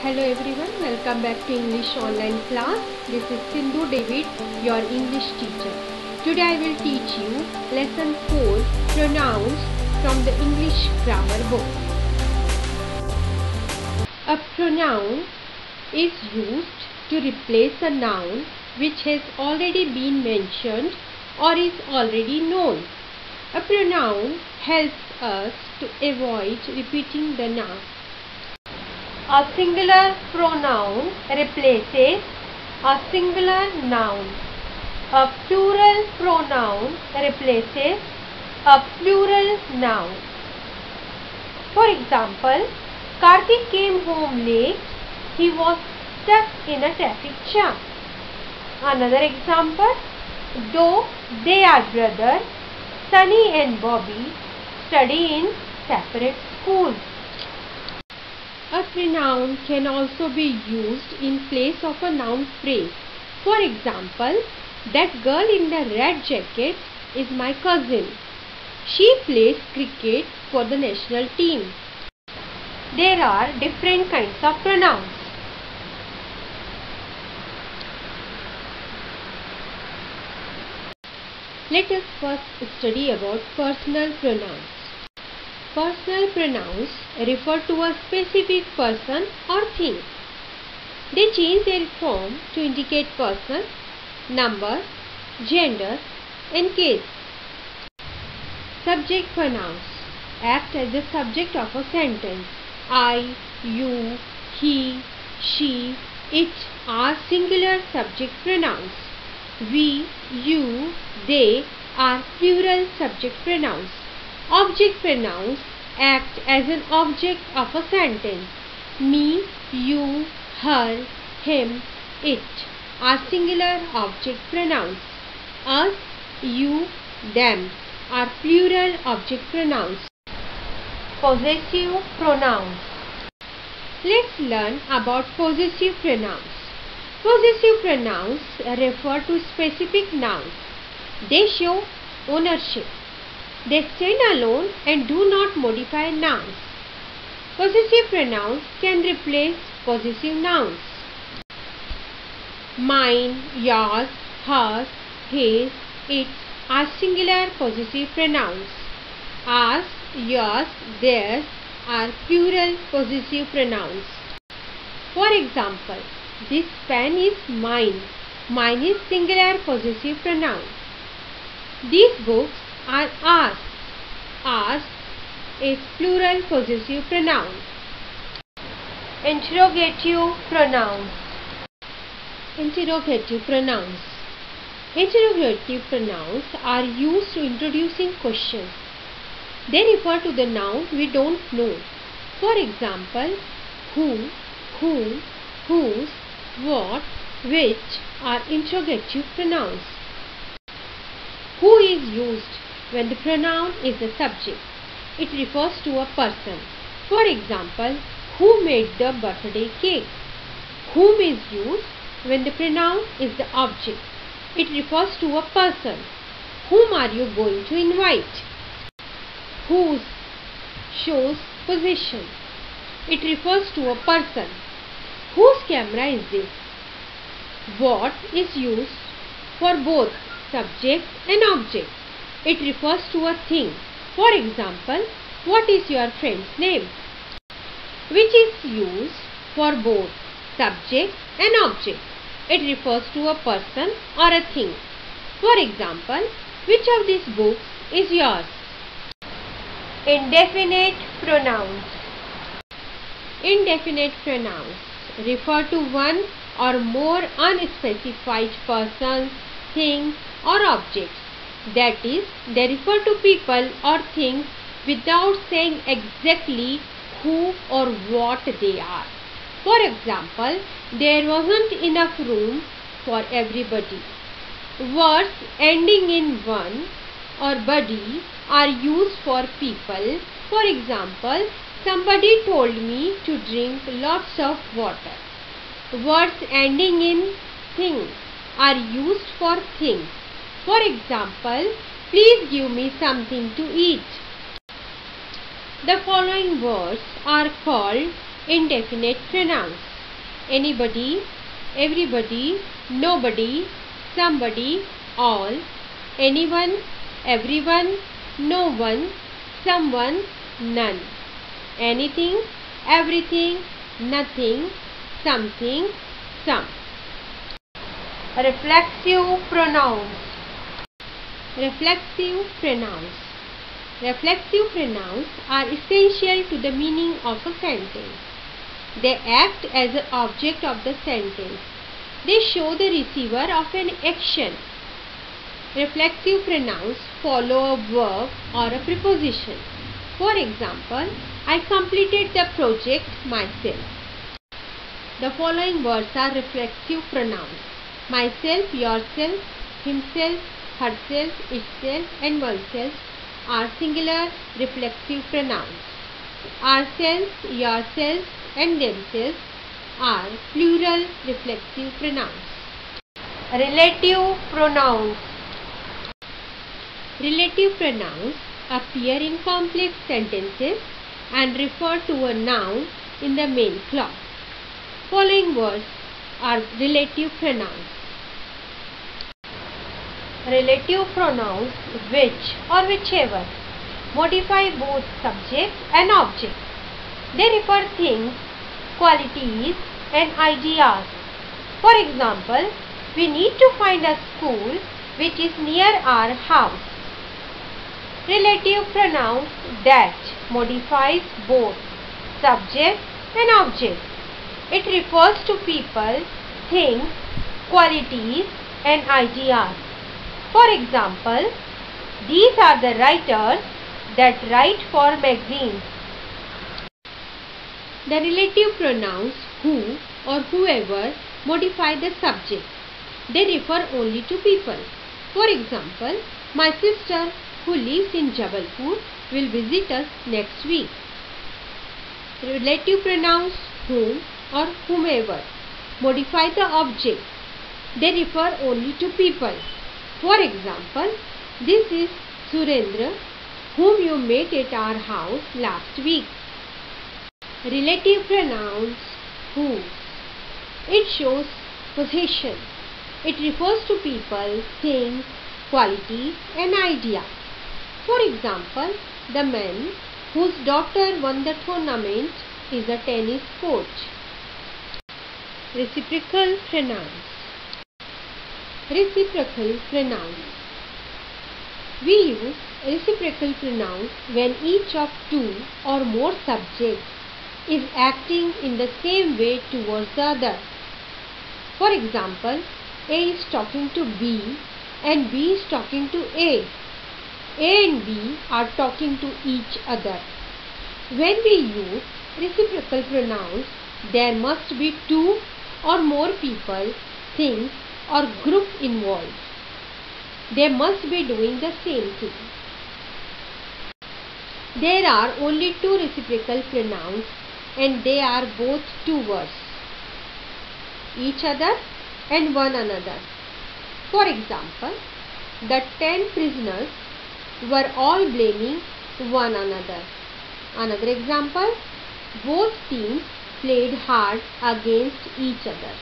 Hello everyone, welcome back to English online class. This is Sindhu David, your English teacher. Today I will teach you lesson 4 pronouns from the English grammar book. A pronoun is used to replace a noun which has already been mentioned or is already known. A pronoun helps us to avoid repeating the noun. A singular pronoun replaces a singular noun. A plural pronoun replaces a plural noun. For example, Karthik came home late. He was stuck in a traffic jam. Another example, though they are brothers, Sunny and Bobby study in separate schools. A pronoun can also be used in place of a noun phrase. For example, that girl in the red jacket is my cousin. She plays cricket for the national team. There are different kinds of pronouns. Let us first study about personal pronouns. Personal pronouns refer to a specific person or thing. They change their form to indicate person, number, gender, and case. Subject pronouns act as the subject of a sentence. I, you, he, she, it are singular subject pronouns. We, you, they are plural subject pronouns. Object pronouns act as an object of a sentence. Me, you, her, him, it are singular object pronouns. Us, you, them are plural object pronouns. Possessive pronouns. Let's learn about possessive pronouns. Possessive pronouns refer to specific nouns. They show ownership. They stand alone and do not modify nouns. Possessive pronouns can replace possessive nouns. Mine, yours, hers, his, it are singular possessive pronouns. Ours, yours, theirs are plural possessive pronouns. For example, this pen is mine. Mine is singular possessive pronoun. These books are ours. Ours is plural possessive pronoun. Interrogative pronouns. Interrogative pronouns. Interrogative pronouns are used to introducing questions. They refer to the noun we don't know. For example, who, whom, whose, what, which are interrogative pronouns. Who is used when the pronoun is the subject. It refers to a person. For example, who made the birthday cake? Whom is used when the pronoun is the object. It refers to a person. Whom are you going to invite? Whose shows possession. It refers to a person. Whose camera is this? What is used for both subject and object. It refers to a thing. For example, what is your friend's name? Which is used for both subject and object. It refers to a person or a thing. For example, which of these books is yours? Indefinite pronouns. Indefinite pronouns refer to one or more unspecified persons, things, or objects. That is, they refer to people or things without saying exactly who or what they are. For example, there wasn't enough room for everybody. Words ending in one or body are used for people. For example, somebody told me to drink lots of water. Words ending in thing are used for things. For example, please give me something to eat. The following words are called indefinite pronouns. anybody, everybody, nobody, somebody, all, anyone, everyone, no one, someone, none, anything, everything, nothing, something, some. Reflexive pronouns. Reflexive pronouns. Reflexive pronouns are essential to the meaning of a sentence. They act as an object of the sentence. They show the receiver of an action. Reflexive pronouns follow a verb or a preposition. For example, I completed the project myself. The following words are reflexive pronouns. Myself, yourself, himself, herself, itself, and oneself are singular reflexive pronouns. Ourselves, yourself, and themselves are plural reflexive pronouns. Relative pronouns. Relative pronouns appear in complex sentences and refer to a noun in the main clause. Following words are relative pronouns. Relative pronouns which or whichever modify both subject and object. They refer things, qualities, and ideas. For example, we need to find a school which is near our house. Relative pronouns that modifies both subject and object. It refers to people, things, qualities, and ideas. For example, these are the writers that write for magazines. The relative pronouns who or whoever modify the subject. They refer only to people. For example, my sister who lives in Jabalpur will visit us next week. Relative pronouns whom or whomever modify the object. They refer only to people. For example, this is Surendra whom you met at our house last week. Relative pronouns whose. It shows possession. It refers to people, things, qualities, and ideas. For example, the man whose daughter won the tournament is a tennis coach. Reciprocal pronouns. Reciprocal pronouns. We use reciprocal pronouns when each of two or more subjects is acting in the same way towards the other. For example, A is talking to B and B is talking to A. A and B are talking to each other. When we use reciprocal pronouns, there must be two or more people, things, or group involved. They must be doing the same thing. There are only two reciprocal pronouns and they are both two words, each other and one another. For example, the 10 prisoners were all blaming one another. Another example, both teams played hard against each other.